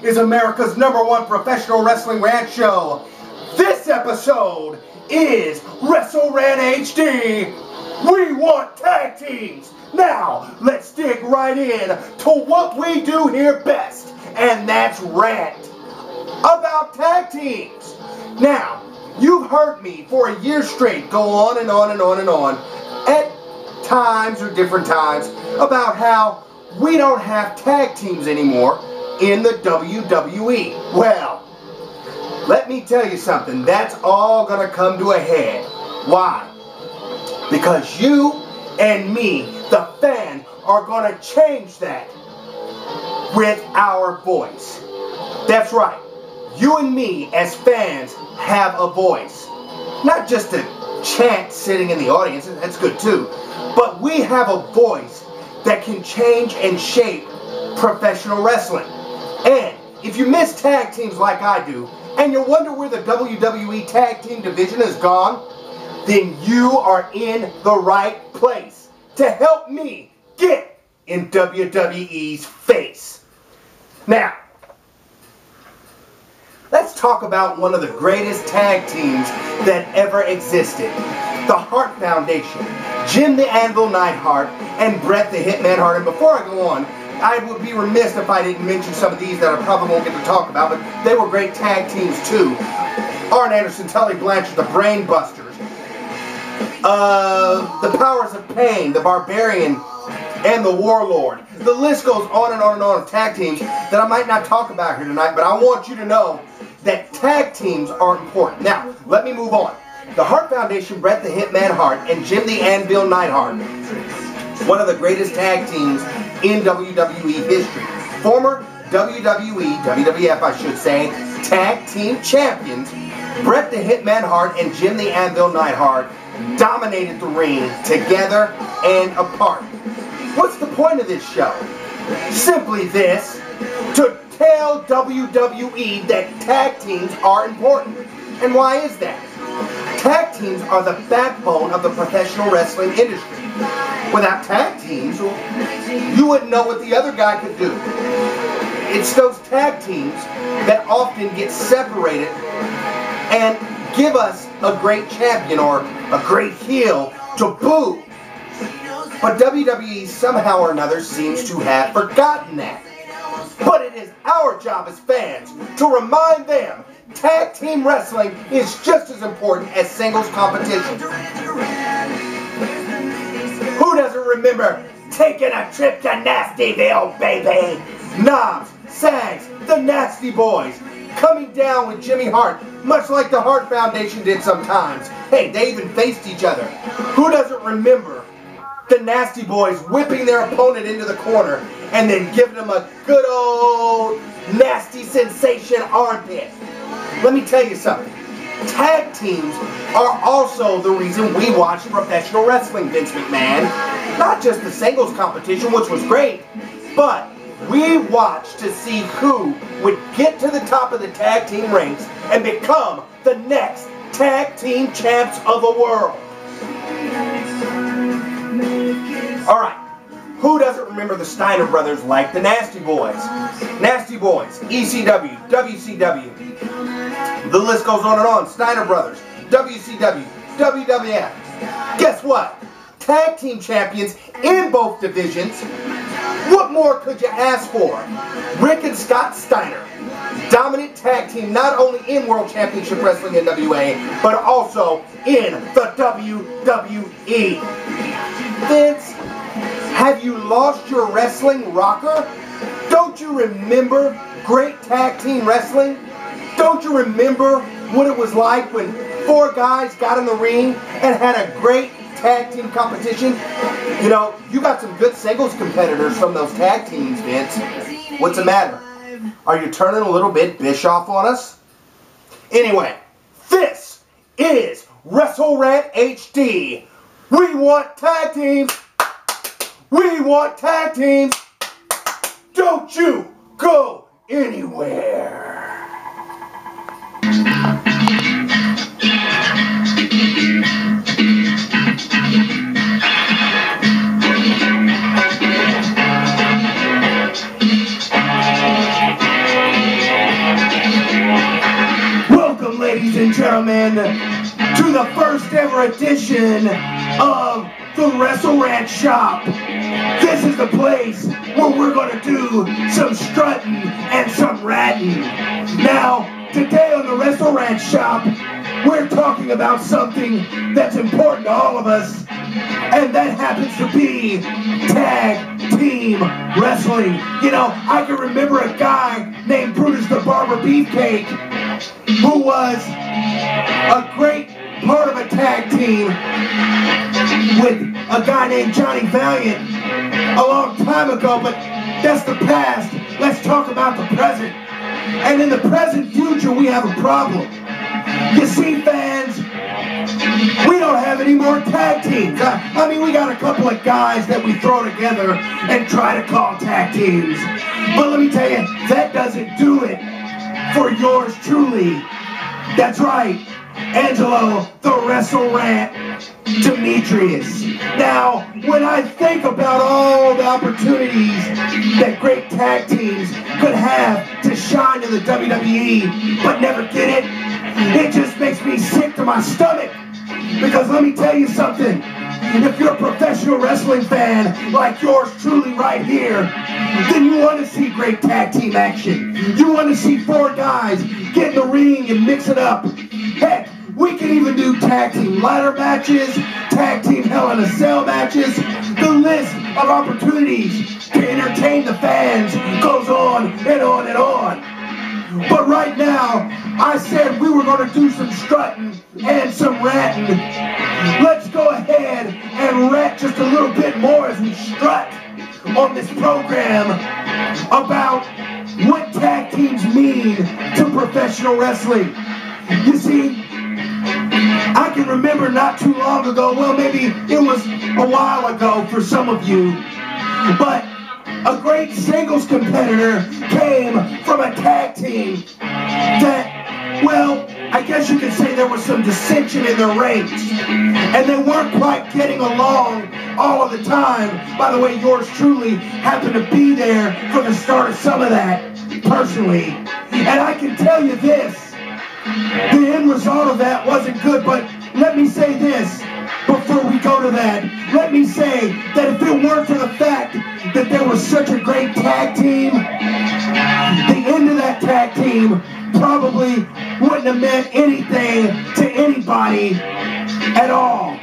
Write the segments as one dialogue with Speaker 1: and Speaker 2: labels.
Speaker 1: is America's #1 professional wrestling rant show. This episode is WrestlerAnt HD. We want tag teams. Now, let's dig right in to what we do here best, and that's rant about tag teams. Now, you've heard me for a year straight go on and on and on and on at times or different times about how we don't have tag teams anymore in the WWE. Well, let me tell you something. That's all gonna come to a head. Why? Because you and me, the fan, are gonna change that with our voice. That's right. You and me as fans have a voice. Not just a chant sitting in the audience, that's good too. But we have a voice that can change and shape professional wrestling. And if you miss tag teams like I do, and you wonder where the WWE tag team division has gone, then you are in the right place to help me get in WWE's face. Now, let's talk about one of the greatest tag teams that ever existed. The Hart Foundation, Jim the Anvil Neidhart, and Bret the Hitman Hart. And before I go on, I would be remiss if I didn't mention some of these that I probably won't get to talk about, but they were great tag teams too. Arn Anderson, Tully Blanchard, the Brain Busters, the Powers of Pain, the Barbarian, and the Warlord. The list goes on and on and on of tag teams that I might not talk about here tonight, but I want you to know that tag teams are important. Now, let me move on. The Hart Foundation, Bret the Hitman Hart, and Jim the Anvil Neidhart. One of the greatest tag teams in WWE history. Former WWE, WWF I should say, tag team champions, Bret the Hitman Hart and Jim the Anvil Neidhart dominated the ring together and apart. What's the point of this show? Simply this, to tell WWE that tag teams are important. And why is that? Tag teams are the backbone of the professional wrestling industry. Without tag teams, you wouldn't know what the other guy could do. It's those tag teams that often get separated and give us a great champion or a great heel to boo. But WWE somehow or another seems to have forgotten that. But it is our job as fans to remind them tag team wrestling is just as important as singles competition. Who doesn't remember taking a trip to Nastyville, baby? Knobs, Sags, the Nasty Boys, coming down with Jimmy Hart, much like the Hart Foundation did sometimes. Hey, they even faced each other. Who doesn't remember the Nasty Boys whipping their opponent into the corner and then giving them a good old nasty sensation armpit? Let me tell you something. Tag teams are also the reason we watch professional wrestling, Vince McMahon. Not just the singles competition, which was great, but we watch to see who would get to the top of the tag team ranks and become the next tag team champs of the world. Alright, who doesn't remember the Steiner brothers like the Nasty Boys? Nasty Boys, ECW, WCW. The list goes on and on. Steiner brothers, WCW, WWF. Guess what? Tag team champions in both divisions. What more could you ask for? Rick and Scott Steiner. Dominant tag team not only in World Championship Wrestling NWA, but also in the WWE. Vince, have you lost your wrestling rocker? Don't you remember great tag team wrestling? Don't you remember what it was like when 4 guys got in the ring and had a great tag team competition? You know, you got some good singles competitors from those tag teams, Vince. What's the matter? Are you turning a little bit Bischoff on us? Anyway, this is WrestlerAnt HD. We want tag teams. We want tag teams. Don't you go anywhere. and gentlemen, to the first ever edition of the wrestlerant shop. This is the place where we're going to do some strutting and some ratting. Now, today on the wrestlerant shop, we're talking about something that's important to all of us, and that happens to be tag team wrestling. You know, I can remember a guy named Brutus the Barber Beefcake who was a great part of a tag team with a guy named Johnny Valiant a long time ago, but that's the past. Let's talk about the present. And in the present future, we have a problem. You see, fans, we don't have any more tag teams. I mean, we got a couple of guys that we throw together and try to call tag teams. But let me tell you, that doesn't do it for yours truly. That's right, Angelo, the wrestlerant Demetrius. Now, when I think about all the opportunities that great tag teams could have to shine in the WWE, but never get it, it just makes me sick to my stomach. Because let me tell you something, if you're a professional wrestling fan like yours truly right here, then you want to see great tag team action. You want to see four guys get in the ring and mix it up. Heck, we can even do tag team ladder matches, tag team Hell in a Cell matches. The list of opportunities to entertain the fans goes on and on and on. But right now, I said we were going to do some strutting and some ratting. Let's go ahead and rat just a little bit more as we strut on this program about what tag teams mean to professional wrestling. You see, I can remember not too long ago, well, maybe it was a while ago for some of you, but a great singles competitor came from a tag team that, well, I guess you could say there was some dissension in their ranks, and they weren't quite getting along all of the time. By the way, yours truly happened to be there for the start of some of that, personally. And I can tell you this, the end result of that wasn't good, but let me say this before we go to that. Let me say that if it weren't for the fact that there was such a great tag team, the end of that tag team probably wouldn't have meant anything to anybody at all.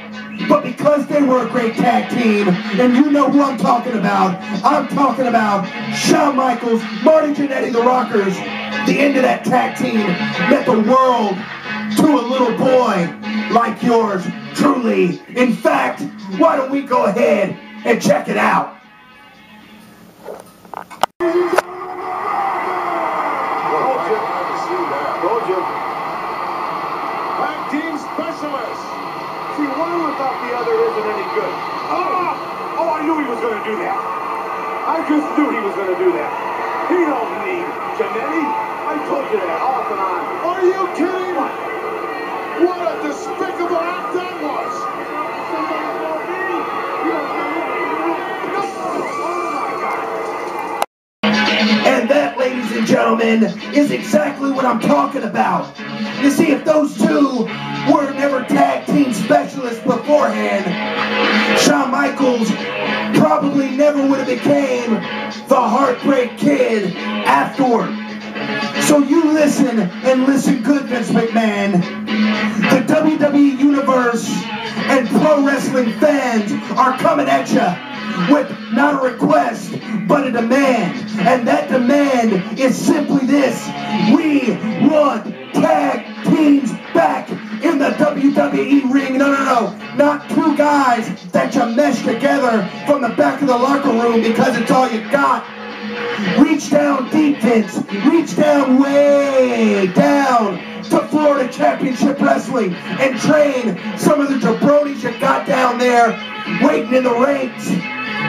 Speaker 1: But because they were a great tag team, and you know who I'm talking about Shawn Michaels, Marty Jannetty, the Rockers, the end of that tag team meant the world to a little boy like yours truly. In fact, why don't we go ahead and check it out?
Speaker 2: Told you. Tag team specialist. See, one without the other isn't any good. Oh, I knew he was going to do that. I just knew he was going to do that. He don't need Jannetty. I told you that off and on. Are you kidding? What a despicable act that was. Somebody told me.
Speaker 1: And that, ladies and gentlemen, is exactly what I'm talking about. You see, if those two were never tag team specialists beforehand, Shawn Michaels probably never would have became the Heartbreak Kid afterward. So you listen, and listen good, Vince McMahon. The WWE Universe and pro wrestling fans are coming at you with not a request, but a demand. And that demand is simply this: we want tag teams back in the WWE ring. No, not two guys that you mesh together from the back of the locker room because it's all you got. Reach down deep, Vince. Reach down, way down to Florida Championship Wrestling and train some of the jabronis you got down there waiting in the ranks.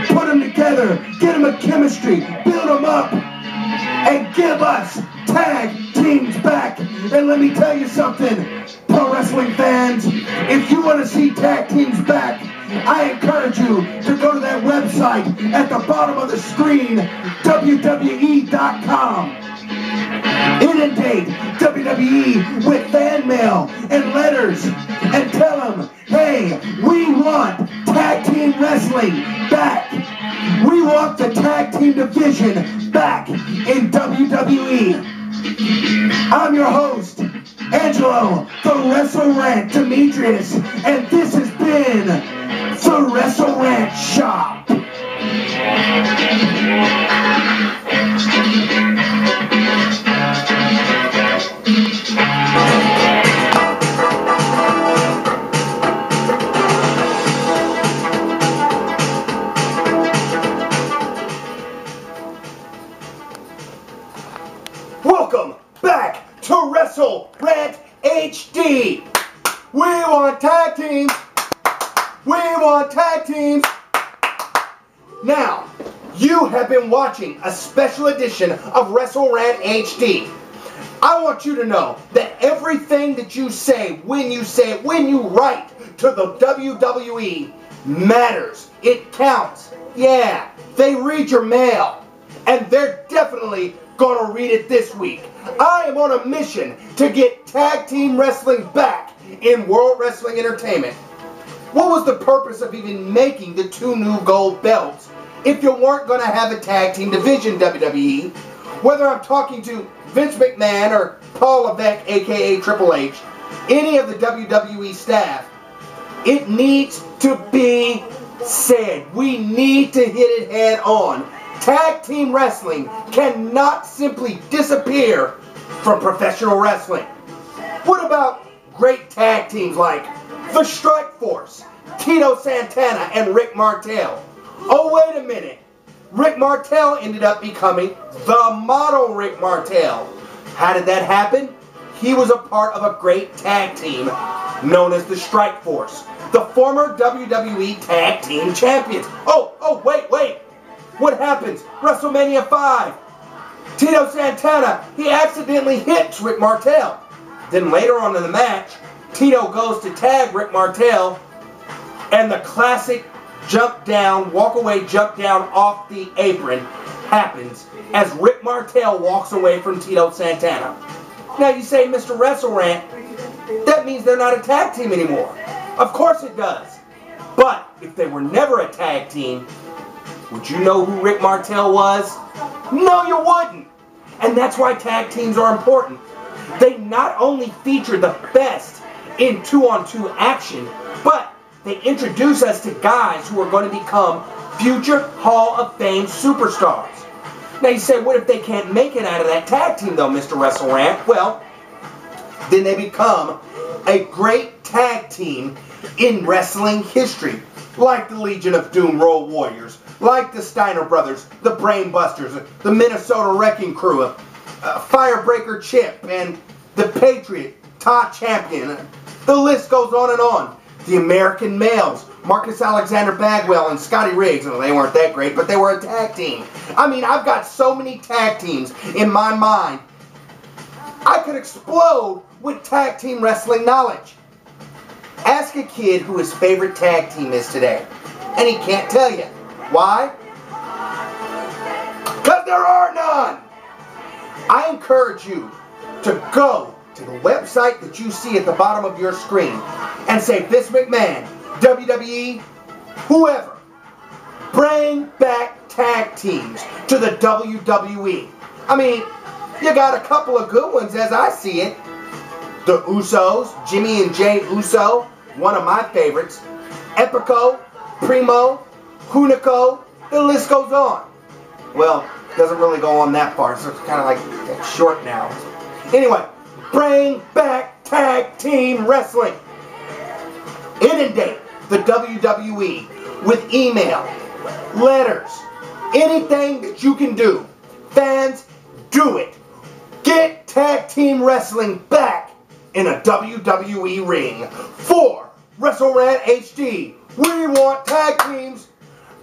Speaker 1: Put them together, get them a chemistry, build them up, and give us tag teams back. And let me tell you something, pro wrestling fans, if you want to see tag teams back, I encourage you to go to that website at the bottom of the screen, WWE.com. Inundate WWE with fan mail. and letters and tell them, hey, we want tag team wrestling back. We want the tag team division back in WWE. I'm your host, Angelo, the wrestlerant Demetrius, and this has been the wrestlerant Shop. Welcome back to wrestlerant HD. We want tag teams. We want tag teams. Now, you have been watching a special edition of wrestlerant HD. I want you to know that everything that you say, when you write to the WWE matters. It counts. Yeah, they read your mail. And they're definitely going to read it this week. I am on a mission to get tag team wrestling back in World Wrestling Entertainment. What was the purpose of even making the 2 new gold belts if you weren't going to have a tag team division, WWE? Whether I'm talking to Vince McMahon or Paul Levesque, aka Triple H, any of the WWE staff, it needs to be said. We need to hit it head on. Tag team wrestling cannot simply disappear from professional wrestling. What about great tag teams like the Strike Force, Tito Santana and Rick Martel? Oh, wait a minute. Rick Martel ended up becoming the model Rick Martel. How did that happen? He was a part of a great tag team known as the Strike Force, the former WWE Tag Team Champions. Oh, wait. What happens? WrestleMania 5. Tito Santana, he accidentally hits Rick Martel. Then later on in the match, Tito goes to tag Rick Martel, and the classic walk-away jump down off the apron happens as Rick Martel walks away from Tito Santana. Now you say, Mr. WrestleRant, that means they're not a tag team anymore. Of course it does. But if they were never a tag team, would you know who Rick Martel was? No, you wouldn't. And that's why tag teams are important. They not only feature the best in 2-on-2 action, but they introduce us to guys who are going to become future Hall of Fame superstars. Now you say, what if they can't make it out of that tag team though, Mr. WrestleRant? Well, then they become a great tag team in wrestling history, like the Legion of Doom Road Warriors, like the Steiner Brothers, the Brain Busters, the Minnesota Wrecking Crew, Firebreaker Chip, and the Patriot, Todd Champion. The list goes on and on. The American Males, Marcus Alexander Bagwell and Scotty Riggs. Well, they weren't that great, but they were a tag team. I mean, I've got so many tag teams in my mind. I could explode with tag team wrestling knowledge. Ask a kid who his favorite tag team is today, and he can't tell you. Why? Because there are none. I encourage you to go to the website that you see at the bottom of your screen and say, Vince McMahon, WWE, whoever, bring back tag teams to the WWE. I mean, you got a couple of good ones as I see it. The Usos, Jimmy and Jay Uso, one of my favorites. Epico, Primo, Hunico, the list goes on. Well, it doesn't really go on that far, so it's kind of like short now. Anyway, bring back tag team wrestling. Inundate the WWE with email, letters, anything that you can do. Fans, do it. Get tag team wrestling back in a WWE ring. For wrestlerant HD, we want tag teams.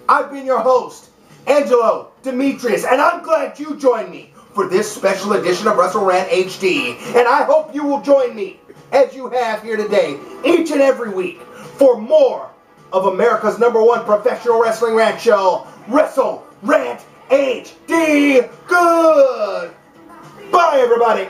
Speaker 1: I've been your host, Angelo Demetrius, and I'm glad you joined me for this special edition of wrestlerant HD. And I hope you will join me, as you have here today, each and every week, for more of America's #1 professional wrestling rant show, wrestlerant HD. Good. Bye, everybody.